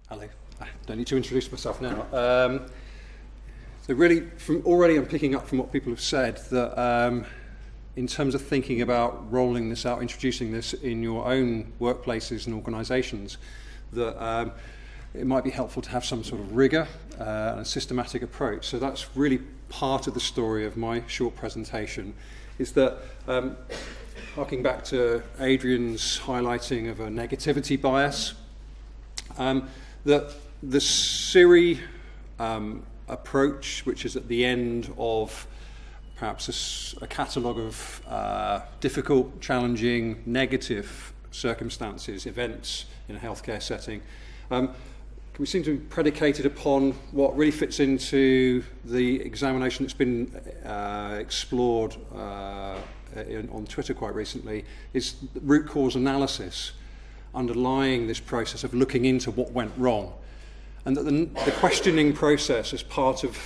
Hello. I don't need to introduce myself now. So really, I'm picking up from what people have said, that in terms of thinking about rolling this out, introducing this in your own workplaces and organisations, that it might be helpful to have some sort of rigour and a systematic approach. So that's really part of the story of my short presentation, is that harking back to Adrian's highlighting of a negativity bias, that the SIRI approach, which is at the end of perhaps a catalogue of difficult, challenging, negative circumstances, events in a healthcare setting, can be seen to be predicated upon what really fits into the examination that's been explored on Twitter quite recently, is root cause analysis underlying this process of looking into what went wrong. And that the questioning process as part of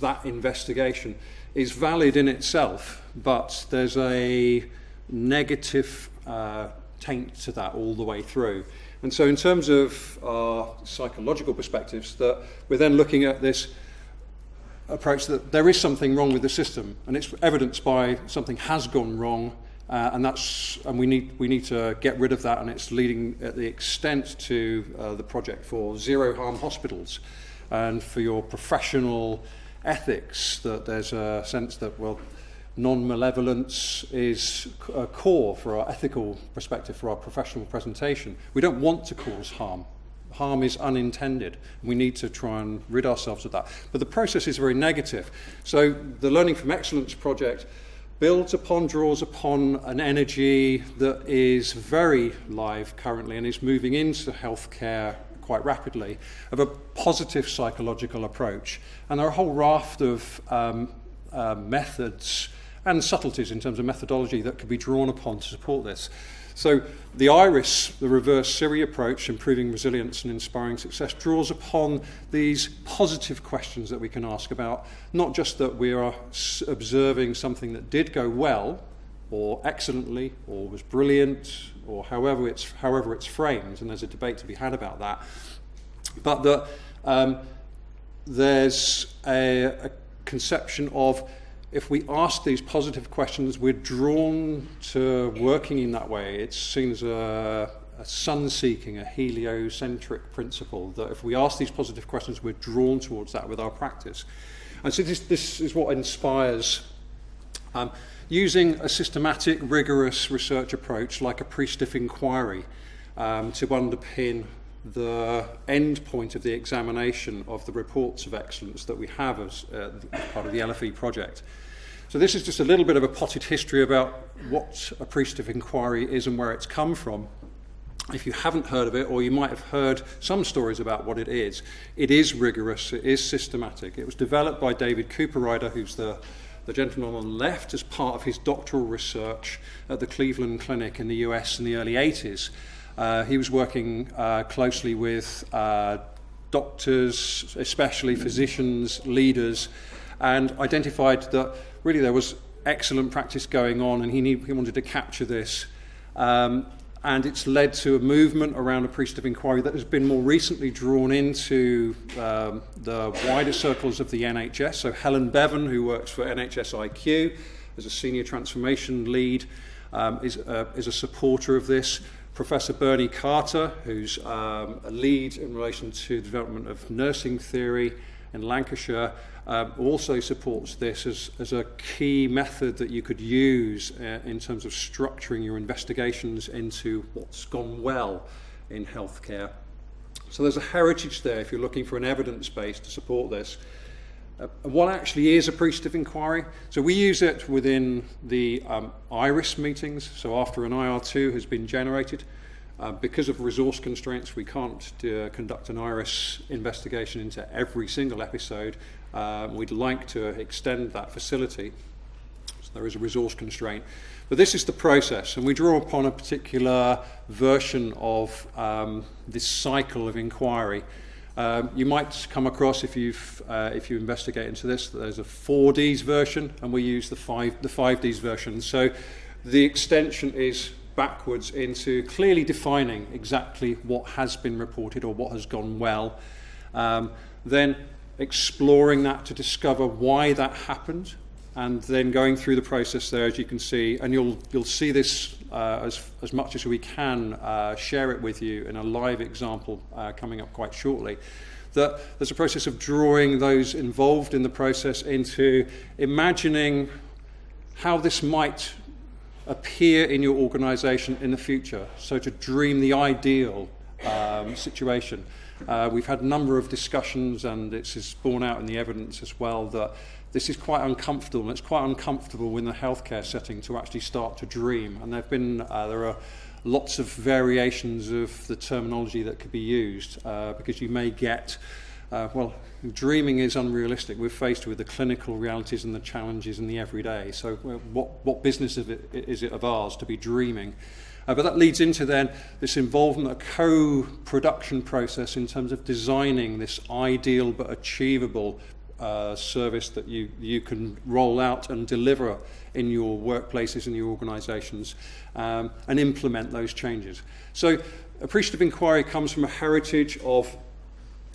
that investigation is valid in itself, but there's a negative taint to that all the way through. And so in terms of our psychological perspectives, that we're then looking at this approach that there is something wrong with the system, and it's evidenced by something has gone wrong, and we need to get rid of that, and it's leading at the extent to the project for zero harm hospitals and for your professional ethics, that there's a sense that, well, non-malevolence is a core for our ethical perspective, for our professional presentation. We don't want to cause harm. Harm is unintended. We need to try and rid ourselves of that. But the process is very negative. So the Learning from Excellence project draws upon an energy that is very live currently and is moving into healthcare quite rapidly, of a positive psychological approach. And there are a whole raft of methods and subtleties in terms of methodology that could be drawn upon to support this. So the IRIS, the reverse SIRI approach, improving resilience and inspiring success, draws upon these positive questions that we can ask about, not just that we are observing something that did go well, or excellently, or was brilliant, or however it's framed, and there's a debate to be had about that, but that there's a conception of, if we ask these positive questions, we're drawn to working in that way. It's seen as a sun-seeking, a heliocentric principle, that if we ask these positive questions, we're drawn towards that with our practice. And so this is what inspires using a systematic, rigorous research approach like Appreciative Inquiry to underpin the end point of the examination of the reports of excellence that we have as part of the LFE project. So this is just a little bit of a potted history about what Appreciative Inquiry is and where it's come from. If you haven't heard of it, or you might have heard some stories about what it is rigorous, it is systematic. It was developed by David Cooperrider, who's the gentleman on the left, as part of his doctoral research at the Cleveland Clinic in the US in the early 80s. He was working closely with doctors, especially physicians, leaders, and identified that really there was excellent practice going on, and he wanted to capture this. And it's led to a movement around Appreciative Inquiry that has been more recently drawn into the wider circles of the NHS. So Helen Bevan, who works for NHS IQ as a senior transformation lead, is a supporter of this. Professor Bernie Carter, who's a lead in relation to the development of nursing theory in Lancashire, also supports this as a key method that you could use in terms of structuring your investigations into what's gone well in healthcare. So there's a heritage there if you're looking for an evidence base to support this. What actually is Appreciative Inquiry? So we use it within the IRIS meetings. So after an IR2 has been generated, because of resource constraints, we can't conduct an IRIS investigation into every single episode. We'd like to extend that facility. So there is a resource constraint. But this is the process, and we draw upon a particular version of this cycle of inquiry. You might come across, if you investigate into this, that there's a 4Ds version, and we use the 5Ds version. So the extension is backwards into clearly defining exactly what has been reported or what has gone well, then exploring that to discover why that happened, and then going through the process there, as you can see, and you'll see this as much as we can share it with you in a live example coming up quite shortly, that there's a process of drawing those involved in the process into imagining how this might appear in your organisation in the future. So to dream the ideal situation. We've had a number of discussions, and this is borne out in the evidence as well, that this is quite uncomfortable, and it's quite uncomfortable in the healthcare setting to actually start to dream. And there are lots of variations of the terminology that could be used, because you may get, dreaming is unrealistic. We're faced with the clinical realities and the challenges in the everyday. So what business is it of ours to be dreaming? But that leads into then this involvement, a co-production process in terms of designing this ideal but achievable service that you can roll out and deliver in your workplaces and your organisations, and implement those changes. So Appreciative Inquiry comes from a heritage of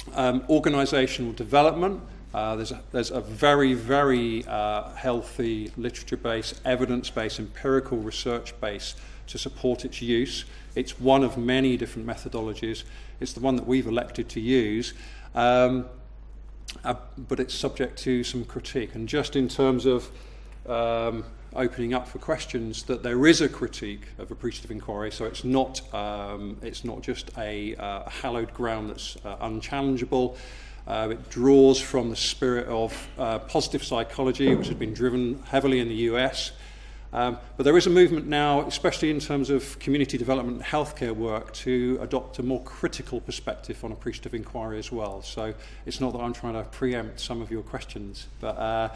organisational development. There's a very, very healthy literature base, evidence base, empirical research base to support its use. It's one of many different methodologies. It's the one that we've elected to use, but it's subject to some critique. And just in terms of opening up for questions, that there is a critique of Appreciative Inquiry, so it's not just a hallowed ground that's unchallengeable. It draws from the spirit of positive psychology, which has been driven heavily in the US. But there is a movement now, especially in terms of community development and healthcare work, to adopt a more critical perspective on Appreciative Inquiry as well. So it's not that I'm trying to preempt some of your questions, but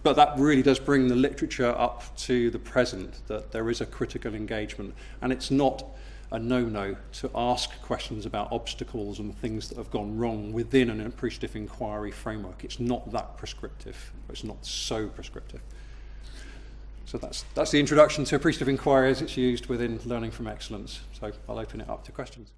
that really does bring the literature up to the present, that there is a critical engagement. And it's not a no-no to ask questions about obstacles and things that have gone wrong within an Appreciative Inquiry framework. It's not that prescriptive. It's not so prescriptive. So that's the introduction to Appreciative Inquiry as it's used within Learning from Excellence. So I'll open it up to questions.